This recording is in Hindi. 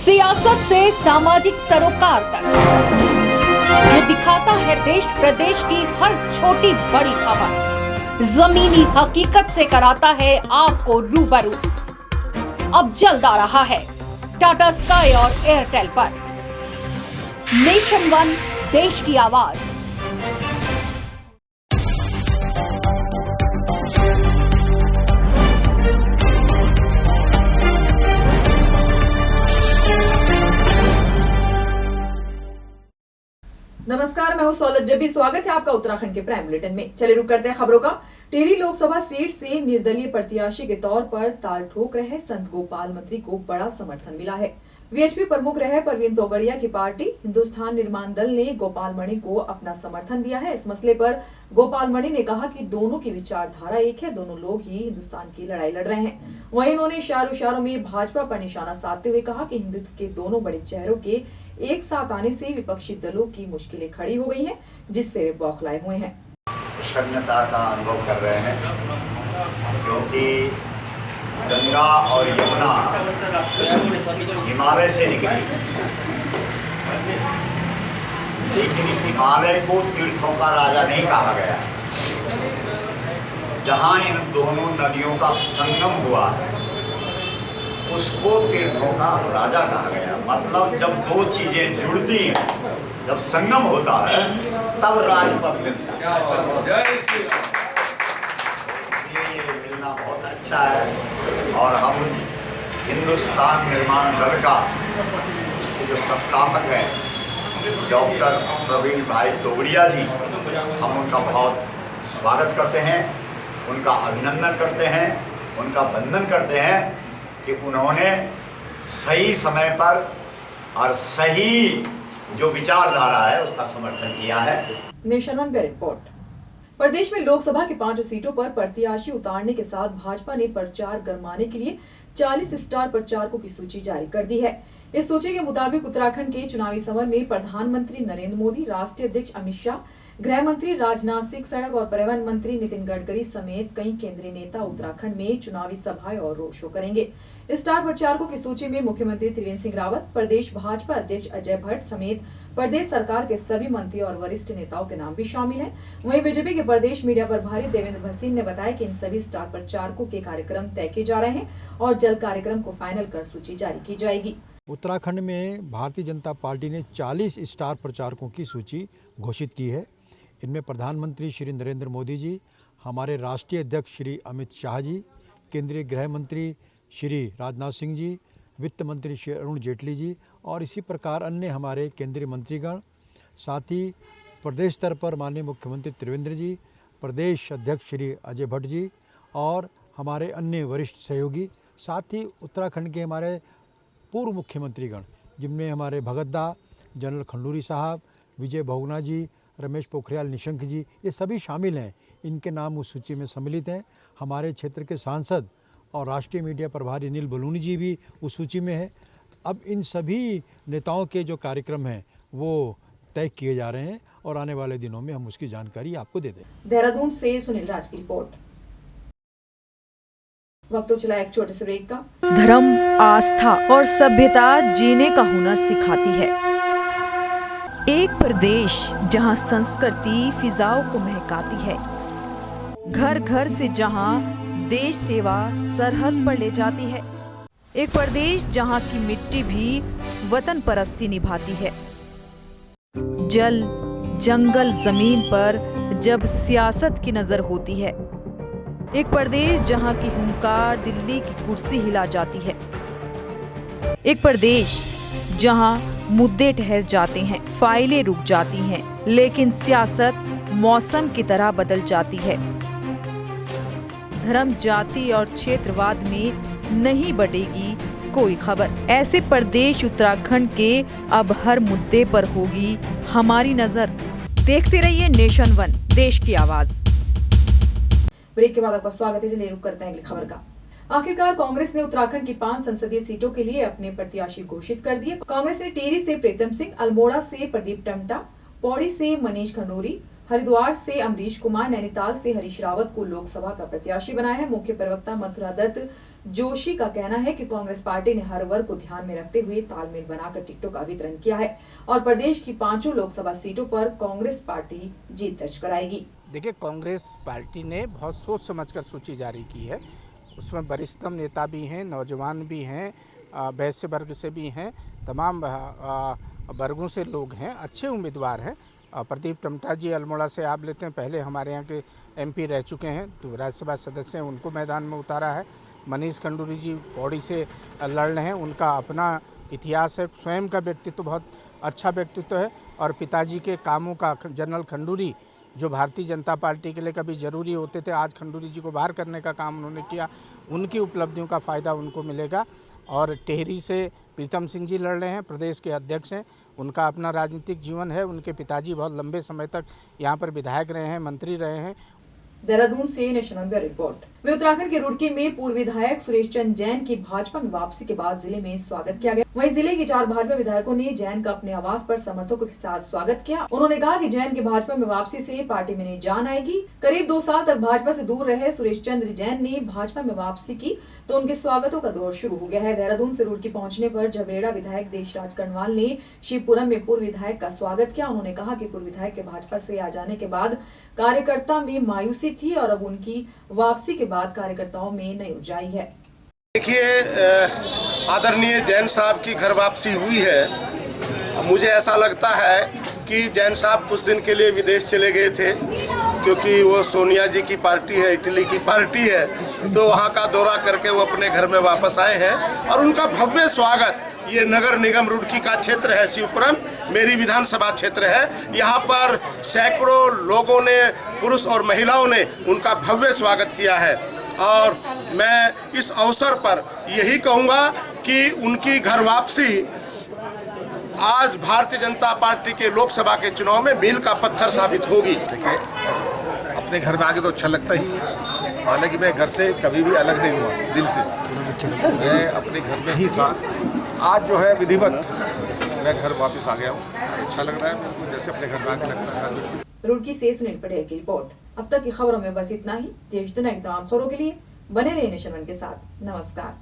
सियासत से सामाजिक सरोकार तक, जो दिखाता है देश प्रदेश की हर छोटी बड़ी खबर, जमीनी हकीकत से कराता है आपको रूबरू। अब जल्द आ रहा है टाटा स्काई और एयरटेल पर। नेशन वन, देश की आवाज। नमस्कार, मैं हूं सौलत जबी। स्वागत है आपका उत्तराखंड के प्राइम बुलेटिन में। चलिए रुक करते हैं खबरों का। टिहरी लोकसभा सीट से निर्दलीय प्रत्याशी के तौर पर ताल ठोक रहे संत गोपाल मंत्री को बड़ा समर्थन मिला है। वीएचपी प्रमुख रहे परवीन तोगड़िया की पार्टी हिंदुस्तान निर्माण दल ने गोपाल मणि को अपना समर्थन दिया है। इस मसले पर गोपाल मणि ने कहा कि दोनों की विचारधारा एक है, दोनों लोग ही हिंदुस्तान की लड़ाई लड़ रहे हैं। वहीं उन्होंने इशारों में भाजपा पर निशाना साधते हुए कहा कि हिंदुत्व के दोनों बड़े चेहरों के एक साथ आने से विपक्षी दलों की मुश्किलें खड़ी हो गई हैं, जिससे वे बौखलाए हुए हैं। प्रसन्नता का अनुभव कर रहे हैं क्योंकि गंगा और यमुना हिमालय से निकली, लेकिन हिमालय को तीर्थों का राजा नहीं कहा गया। जहाँ इन दोनों नदियों का संगम हुआ है उसको तीर्थों का राजा कहा गया। मतलब जब दो चीजें जुड़ती हैं, जब संगम होता है तब राजपद मिलता है। इसलिए ये मिलना बहुत अच्छा है। और हम हिंदुस्तान निर्माण दल का जो संस्थापक है डॉक्टर प्रवीण भाई तोगड़िया जी, हम उनका बहुत स्वागत करते हैं, उनका अभिनंदन करते हैं, उनका वंदन करते हैं कि उन्होंने सही समय पर और सही जो विचारधारा है उसका समर्थन किया है। Nation one bureau report. प्रदेश में लोकसभा के 5 सीटों पर प्रत्याशी उतारने के साथ भाजपा ने प्रचार गरमाने के लिए 40 स्टार प्रचारकों की सूची जारी कर दी है। इस सूची के मुताबिक उत्तराखंड के चुनावी समर में प्रधानमंत्री नरेंद्र मोदी, राष्ट्रीय अध्यक्ष अमित शाह, गृह मंत्री राजनाथ सिंह, सड़क और परिवहन मंत्री नितिन गडकरी समेत कई केंद्रीय नेता उत्तराखंड में चुनावी सभाएं और रोड शो करेंगे। स्टार प्रचारकों की सूची में मुख्यमंत्री त्रिवेंद्र सिंह रावत, प्रदेश भाजपा अध्यक्ष अजय भट्ट समेत प्रदेश सरकार के सभी मंत्री और वरिष्ठ नेताओं के नाम भी शामिल हैं। वहीं बीजेपी के प्रदेश मीडिया प्रभारी देवेंद्र भसीन ने बताया कि इन सभी स्टार प्रचारकों के कार्यक्रम तय किए जा रहे हैं और जल्द कार्यक्रम को फाइनल कर सूची जारी की जाएगी। उत्तराखंड में भारतीय जनता पार्टी ने 40 स्टार प्रचारकों की सूची घोषित की है। इनमें प्रधानमंत्री श्री नरेंद्र मोदी जी, हमारे राष्ट्रीय अध्यक्ष श्री अमित शाह जी, केंद्रीय गृह मंत्री श्री राजनाथ सिंह जी, वित्त मंत्री श्री अरुण जेटली जी और इसी प्रकार अन्य हमारे केंद्रीय मंत्रीगण, साथ ही प्रदेश स्तर पर माननीय मुख्यमंत्री त्रिवेंद्र जी, प्रदेश अध्यक्ष श्री अजय भट्ट जी और हमारे अन्य वरिष्ठ सहयोगी, साथ ही उत्तराखंड के हमारे पूर्व मुख्यमंत्रीगण जिनमें हमारे भगतदा, जनरल खंडूरी साहब, विजय बहुगुणा जी, रमेश पोखरियाल निशंक जी, ये सभी शामिल हैं। इनके नाम उस सूची में सम्मिलित हैं। हमारे क्षेत्र के सांसद और राष्ट्रीय मीडिया प्रभारी अनिल बलूनी जी भी उस सूची में है। अब इन सभी नेताओं के जो कार्यक्रम हैं वो तय किए जा रहे हैं और आने वाले दिनों में हम उसकी जानकारी आपको दे दें। देहरादून से सुनील राज की रिपोर्ट। वक्त तो चला एक छोटे से ब्रेक का। धर्म, आस्था और सभ्यता जीने का हुनर सिखाती है। एक प्रदेश जहां संस्कृति फिजाओं को महकाती है, घर घर से जहां देश सेवा सरहद पर ले जाती है। एक प्रदेश जहां की मिट्टी भी वतन परस्ती निभाती है। जल, जंगल, जमीन पर जब सियासत की नजर होती है। एक प्रदेश जहां की हुंकार दिल्ली की कुर्सी हिला जाती है। एक प्रदेश जहां मुद्दे ठहर जाते हैं, फाइलें रुक जाती हैं, लेकिन सियासत मौसम की तरह बदल जाती है। धर्म, जाति और क्षेत्रवाद में नहीं बटेगी कोई खबर। ऐसे प्रदेश उत्तराखंड के अब हर मुद्दे पर होगी हमारी नजर। देखते रहिए नेशन वन, देश की आवाज। ब्रेक के बाद आपका स्वागत है। चलिए रुक करते हैं अगली खबर का। आखिरकार कांग्रेस ने उत्तराखंड की 5 संसदीय सीटों के लिए अपने प्रत्याशी घोषित कर दिए। कांग्रेस ने टिहरी से प्रीतम सिंह, अल्मोड़ा से प्रदीप टम्टा, पौड़ी से मनीष खंडूरी, हरिद्वार से अमरीश कुमार, नैनीताल से हरीश रावत को लोकसभा का प्रत्याशी बनाया है। मुख्य प्रवक्ता मथुरा दत्त जोशी का कहना है कि कांग्रेस पार्टी ने हर वर्ग को ध्यान में रखते हुए तालमेल बनाकर टिकटों का वितरण किया है और प्रदेश की 5 लोकसभा सीटों पर कांग्रेस पार्टी जीत दर्ज कराएगी। देखिए, कांग्रेस पार्टी ने बहुत सोच समझकर सूची जारी की है। उसमें वरिष्ठतम नेता भी हैं, नौजवान भी हैं, वैश्य वर्ग से भी हैं, तमाम वर्गों से लोग हैं, अच्छे उम्मीदवार हैं। प्रदीप टमटा जी अल्मोड़ा से आप लेते हैं, पहले हमारे यहाँ के MP रह चुके हैं, तो राज्यसभा सदस्य हैं, उनको मैदान में उतारा है। मनीष खंडूरी जी पौड़ी से लड़ रहे हैं, उनका अपना इतिहास है, स्वयं का व्यक्तित्व बहुत अच्छा व्यक्तित्व है और पिताजी के कामों का जनरल खंडूरी जो भारतीय जनता पार्टी के लिए कभी ज़रूरी होते थे, आज खंडूरी जी को बाहर करने का काम उन्होंने किया, उनकी उपलब्धियों का फ़ायदा उनको मिलेगा। और टेहरी से प्रीतम सिंह जी लड़ रहे हैं, प्रदेश के अध्यक्ष हैं, उनका अपना राजनीतिक जीवन है, उनके पिताजी बहुत लंबे समय तक यहाँ पर विधायक रहे हैं, मंत्री रहे हैं। देहरादून से नेशनल ब्यूरो रिपोर्ट। वे उत्तराखंड के रुड़की में पूर्व विधायक सुरेश चंद जैन की भाजपा में वापसी के बाद जिले में स्वागत किया गया। वहीं जिले के 4 भाजपा विधायकों ने जैन का अपने आवास पर समर्थकों के साथ स्वागत किया। उन्होंने कहा कि जैन की भाजपा में वापसी से पार्टी में नई जान आएगी। करीब 2 साल तक भाजपा से दूर रहे सुरेश चंद्र जैन ने भाजपा में वापसी की तो उनके स्वागतों का दौर शुरू हो गया है। देहरादून से रुड़की पहुंचने पर झबरेड़ा विधायक देशराज कर्णवाल ने शिवपुरम में पूर्व विधायक का स्वागत किया। उन्होंने कहा कि पूर्व विधायक के भाजपा से आ जाने के बाद कार्यकर्ता में मायूसी थी और अब उनकी वापसी के बाद कार्यकर्ताओं में नई ऊर्जाई है। देखिए, आदरणीय जैन साहब की घर वापसी हुई है। मुझे ऐसा लगता है कि जैन साहब कुछ दिन के लिए विदेश चले गए थे, क्योंकि वो सोनिया जी की पार्टी है, इटली की पार्टी है, तो वहाँ का दौरा करके वो अपने घर में वापस आए हैं और उनका भव्य स्वागत, ये नगर निगम रुड़की का क्षेत्र है, शिवपुरम मेरी विधानसभा क्षेत्र है, यहाँ पर सैकड़ों लोगों ने, पुरुष और महिलाओं ने उनका भव्य स्वागत किया है। और मैं इस अवसर पर यही कहूँगा कि उनकी घर वापसी आज भारतीय जनता पार्टी के लोकसभा के चुनाव में मील का पत्थर साबित होगी। देखिए, अपने घर में आके तो अच्छा लगता ही है, हालांकि मैं घर से कभी भी अलग नहीं हुआ, दिल से मैं अपने घर में ही था। आज जो है विधिवत मैं घर वापस आ गया हूँ, अच्छा लग रहा है मेरे को, जैसे अपने घर में आके लगता है। रुड़की से सुनील पटेल की रिपोर्ट। अब तक की खबरों में बस इतना ही। देश दुनिया की तमाम खबरों के लिए बने रहिए नेशन वन के साथ। नमस्कार।